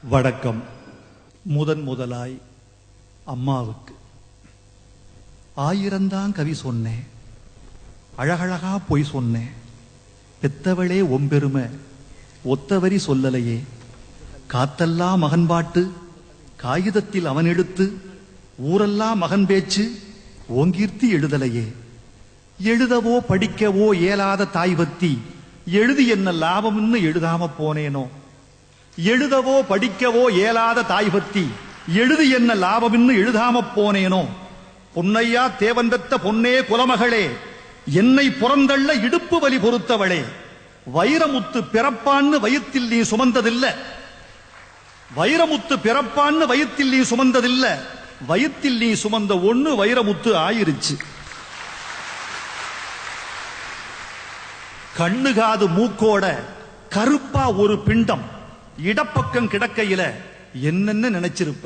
வணக்கம். முதலாய் அம்மாவுக்கு 1000 கவி சொன்னேன், அழகழகா பொய் சொன்னேன். பெத்தவளே ஒம்பெருமை ஒத்தவரி சொல்லலையே. காத்தெல்லாம் மகன் பாட்டு காகிதத்தில் அவன் எடுத்து, ஊரெல்லாம் மகன் பேச்சு ஓங்கீர்த்தி எழுதலையே. எழுதவோ படிக்கவோ இயலாத தாய் பத்தி எழுதி என்ன லாபம்னு எழுதாம போனேனோ. எழுதவோ படிக்கவோ இயலாத தாய் பத்தி எழுதி என்ன லாபம்னு எழுதாம போனேனோ. பொன்னையா தேவன் பெத்த பொன்னே குலமகளே, என்னை புறந்தள்ள இடுப்பு வலி பொறுத்தவளே. வைரமுத்து பிறப்பான்னு வயிற்றில் நீ சுமந்ததில்ல. வைரமுத்து பிறப்பான்னு வயிற்றில் நீ சுமந்ததில்ல. வயிற்றில் நீ சுமந்த ஒண்ணு வைரமுத்து ஆயிருச்சு. கண்ணுகாது மூக்கோட கருப்பா ஒரு பிண்டம் இடப்பக்கம் கிடக்கையில என்னென்ன நினைச்சிருப்ப.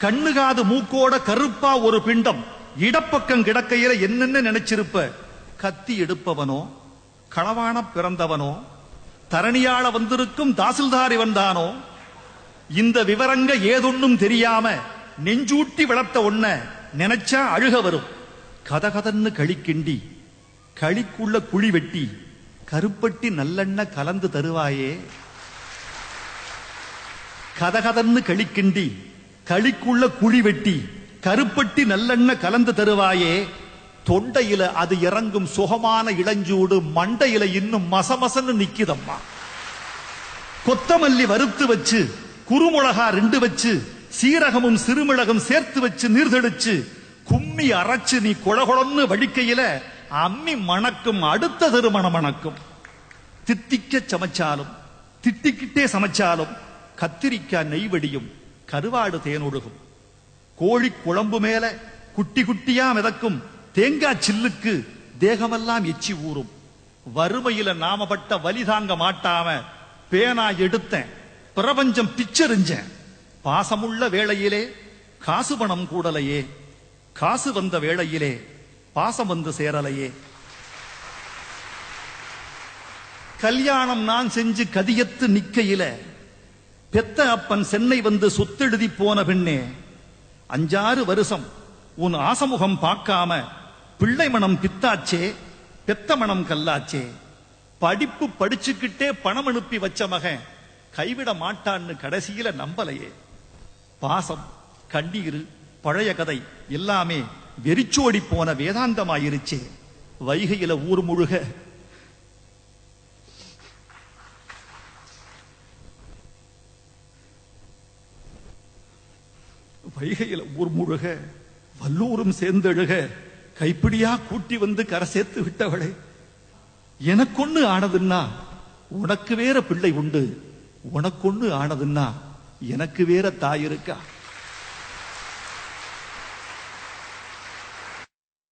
கண்ணுகாது மூக்கோட கருப்பா ஒரு பிண்டம் இடப்பக்கம் கிடக்கையில என்னென்ன நினைச்சிருப்ப. கத்தி எடுப்பவனோ, களவான பிறந்தவனோ, தரணியாள வந்திருக்கும் தாசில்தாரி வந்தானோ, இந்த விவரங்க ஏதொன்னும் தெரியாம நெஞ்சூட்டி வளர்த்த ஒன்ன நினைச்சா அழுக வரும். கதகதன்னு களிக்கிண்டி களிக்குள்ள குழி வெட்டி கருப்பட்டி நல்லெண்ண கலந்து தருவாயே. கதகதன்னு களிக்கிண்டி களிக்குள்ள குழி வெட்டி கருப்பட்டி நல்லெண்ண கலந்து தருவாயே. தொண்டையில அது இறங்கும் சுகமான இளஞ்சூடு மண்டையில இன்னும் மசமசன்னு நிக்குதம்மா. கொத்தமல்லி வறுத்து வச்சு, குறுமுளகா 2 வச்சு, சீரகமும் சிறுமிளகும் சேர்த்து வச்சு நீர்தெளிச்சு கும்மி அரைச்சு நீ கொழகொழன்னு வடிக்கையில அம்மி மணக்கும், அடுத்த திருமணம் மணக்கும். தித்திக்க சமைச்சாலும் திட்டிக்கிட்டே சமைச்சாலும் கத்திரிக்காய் நெய்வடியும், கருவாடு தேனொடுகும். கோழி குழம்பு மேல குட்டி குட்டியா மிதக்கும் தேங்காய் சில்லுக்கு தேகமெல்லாம் எச்சி ஊறும். வறுமையில நாமப்பட்ட வலி தாங்க மாட்டாம பேனா எடுத்தேன், பிரபஞ்சம் பிச்செறிஞ்சேன். பாசமுள்ள வேளையிலே காசு பணம் கூடலையே, காசு வந்த வேளையிலே பாசம் வந்து சேரலையே. கல்யாணம் நான் செஞ்சு கதியத்து நிக்கையில பெத்த அப்பன் சென்னை வந்து சொத்தெழுதி போன பெண்ணே. 5-6 வருஷம் உன் ஆசமுகம் பார்க்காம பிள்ளை மனம் பித்தாச்சே, பெத்த மனம் கல்லாச்சே. படிப்பு படிச்சுக்கிட்டே பணம் அனுப்பி வச்ச மகன் கைவிட மாட்டான்னு கடைசியில நம்பலையே. பாசம், கண்ணீர், பழைய கதை எல்லாமே வெறிச்சோடி போன வேதாந்தமாயிருச்சே. வைகையில ஊர் முழுக வல்லூரும் சேர்ந்தெழுக கைப்பிடியா கூட்டி வந்து கரை சேர்த்து விட்டவளே. எனக்கொன்னு ஆனதுன்னா உனக்கு வேற பிள்ளை உண்டு, உனக்கொன்னு ஆனதுன்னா எனக்கு வேற தாய் இருக்கா.